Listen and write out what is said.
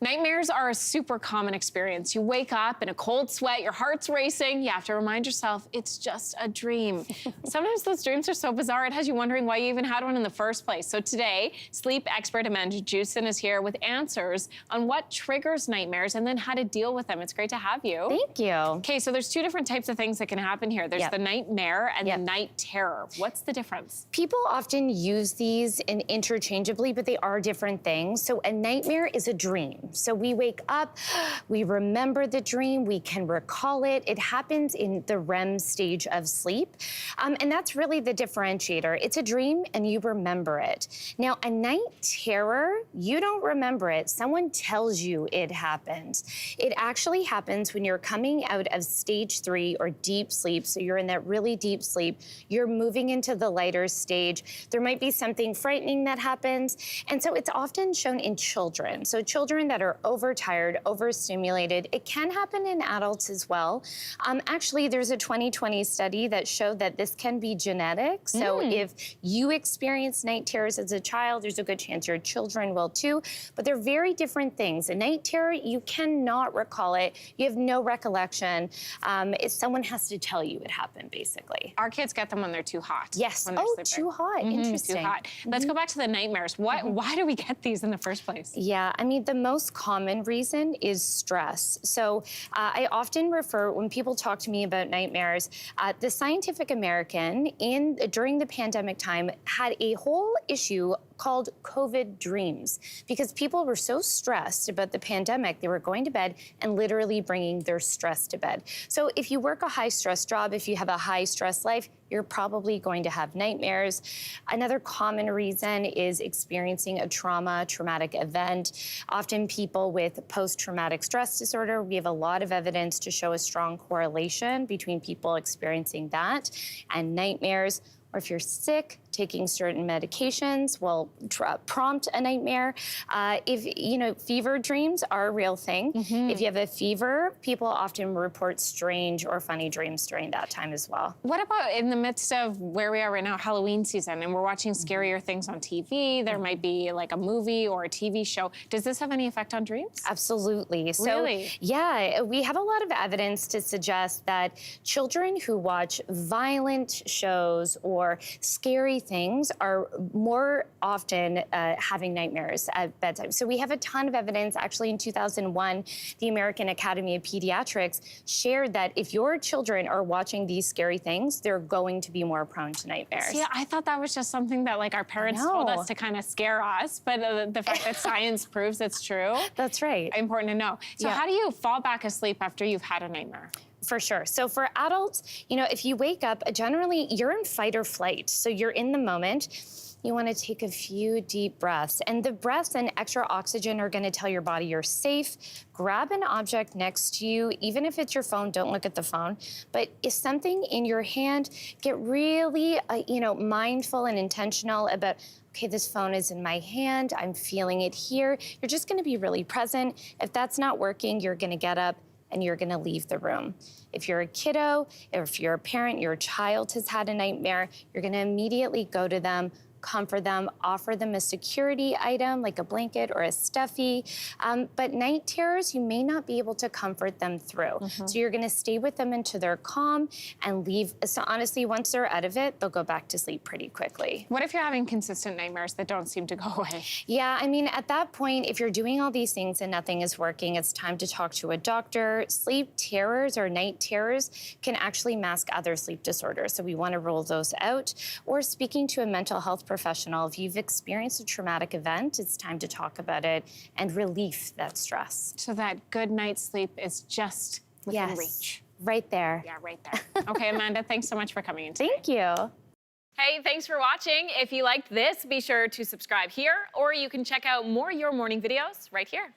Nightmares are a super common experience. You wake up in a cold sweat, your heart's racing. You have to remind yourself it's just a dream. Sometimes those dreams are so bizarre, it has you wondering why you even had one in the first place. So today, sleep expert Amanda Jewson is here with answers on what triggers nightmares and then how to deal with them. It's great to have you. Thank you. Okay, so there's two different types of things that can happen here. There's the nightmare and the night terror. What's the difference? People often use these interchangeably, but they are different things. So a nightmare is a dream. So we wake up, we remember the dream, we can recall it. It happens in the REM stage of sleep. And that's really the differentiator. It's a dream and you remember it. Now, a night terror, you don't remember it. Someone tells you it happened. It actually happens when you're coming out of stage 3 or deep sleep. So you're in that really deep sleep. You're moving into the lighter stage. There might be something frightening that happens. And so it's often shown in children. So children that are overtired, overstimulated. It can happen in adults as well. Actually, there's a 2020 study that showed that this can be genetic. So if you experience night terrors as a child, there's a good chance your children will too. But they're very different things. A night terror, you cannot recall it. You have no recollection. Someone has to tell you it happened, basically. Our kids get them when they're too hot. Yes. Oh, too hot. Interesting. Too hot. Let's go back to the nightmares. Why do we get these in the first place? Yeah, I mean, the most common reason is stress. So I often refer, when people talk to me about nightmares, the Scientific American during the pandemic time had a whole issue called COVID dreams, because people were so stressed about the pandemic, they were going to bed and literally bringing their stress to bed. So if you work a high stress job, if you have a high stress life, you're probably going to have nightmares. Another common reason is experiencing a traumatic event. Often people with post-traumatic stress disorder, we have a lot of evidence to show a strong correlation between people experiencing that and nightmares. Or if you're sick, taking certain medications will prompt a nightmare. Fever dreams are a real thing. If you have a fever, people often report strange or funny dreams during that time as well. What about in the midst of where we are right now, Halloween season, and we're watching scarier things on TV? There might be like a movie or a TV show. Does this have any effect on dreams? Absolutely. Really? So, yeah, we have a lot of evidence to suggest that children who watch violent shows or scary things are more often having nightmares at bedtime. So we have a ton of evidence. Actually, in 2001, the American Academy of Pediatrics shared that if your children are watching these scary things, they're going to be more prone to nightmares. Yeah, I thought that was just something that like our parents told us to kind of scare us, but the fact that science proves it's true. That's right. Important to know. So how do you fall back asleep after you've had a nightmare? For sure. So for adults, if you wake up, generally you're in fight or flight. So you're in the moment. You want to take a few deep breaths. And the breaths and extra oxygen are going to tell your body you're safe. Grab an object next to you. Even if it's your phone, don't look at the phone. But if something in your hand, get really, mindful and intentional about, okay, this phone is in my hand. I'm feeling it here. You're just going to be really present. If that's not working, you're going to get up and you're gonna leave the room. If you're a kiddo, or if you're a parent, your child has had a nightmare, you're gonna immediately go to them, comfort them, offer them a security item like a blanket or a stuffy. But night terrors, you may not be able to comfort them through. So you're gonna stay with them until they're calm and leave. So honestly, once they're out of it, they'll go back to sleep pretty quickly. What if you're having consistent nightmares that don't seem to go away? Yeah, I mean, at that point, if you're doing all these things and nothing is working, it's time to talk to a doctor. Sleep terrors or night terrors can actually mask other sleep disorders, so we wanna rule those out. Or speaking to a mental health professional. If you've experienced a traumatic event, it's time to talk about it and relieve that stress. So that good night's sleep is just within reach. Right there. Yeah, right there. Okay, Amanda, thanks so much for coming in today. Thank you. Hey, thanks for watching. If you liked this, be sure to subscribe here, or you can check out more Your Morning videos right here.